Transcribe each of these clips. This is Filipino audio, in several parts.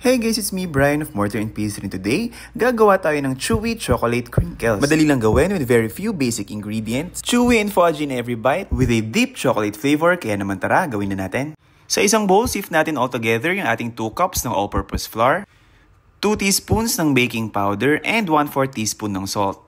Hey guys, it's me Brian of Mortar and Pastry, and today, gagawa tayo ng chewy chocolate crinkles. Madali lang gawin with very few basic ingredients, chewy and fudgy in every bite, with a deep chocolate flavor, kaya naman tara, gawin na natin. Sa isang bowl, sift natin all together yung ating 2 cups ng all-purpose flour, 2 teaspoons ng baking powder, and 1/4 teaspoon ng salt.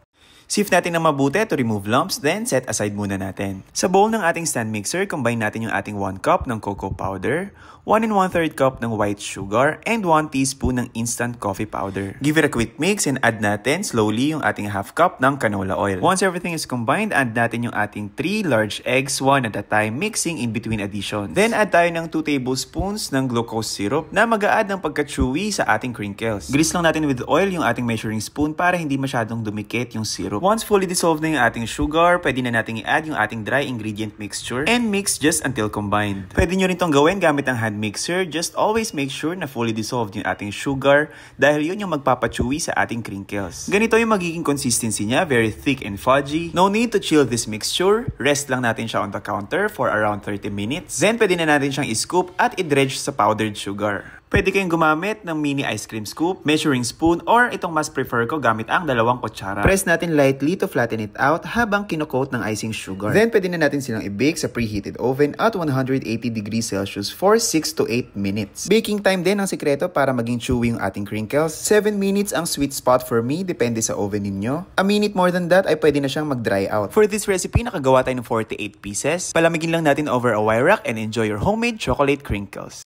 Sift natin ng mabuti to remove lumps, then set aside muna natin. Sa bowl ng ating stand mixer, combine natin yung ating 1 cup ng cocoa powder, 1 1/3 cup ng white sugar, and 1 teaspoon ng instant coffee powder. Give it a quick mix and add natin slowly yung ating half cup ng canola oil. Once everything is combined, add natin yung ating 3 large eggs, 1 at a time, mixing in between additions. Then add tayo ng 2 tablespoons ng glucose syrup na mag-a-add ng pagka-chewy sa ating crinkles. Grease lang natin with oil yung ating measuring spoon para hindi masyadong dumikit yung syrup. Once fully dissolved na yung ating sugar, pwede na natin i-add yung ating dry ingredient mixture and mix just until combined. Pwede nyo rin itong gawin gamit ang hand mixer. Just always make sure na fully dissolved yung ating sugar dahil yun yung magpapachewy sa ating crinkles. Ganito yung magiging consistency niya, very thick and fudgy. No need to chill this mixture. Rest lang natin siya on the counter for around 30 minutes. Then pwede na natin siyang i-scoop at i-dredge sa powdered sugar. Pwede kayong gumamit ng mini ice cream scoop, measuring spoon, or itong mas prefer ko gamit ang 2 kutsara. Press natin lightly to flatten it out habang kinocoat ng icing sugar. Then pwede na natin silang i-bake sa preheated oven at 180 degrees Celsius for 6 to 8 minutes. Baking time din ang sikreto para maging chewy yung ating crinkles. 7 minutes ang sweet spot for me, depende sa oven ninyo. A minute more than that ay pwede na siyang mag-dry out. For this recipe, nakagawa tayo ng 48 pieces. Palamigin lang natin over a wire rack and enjoy your homemade chocolate crinkles.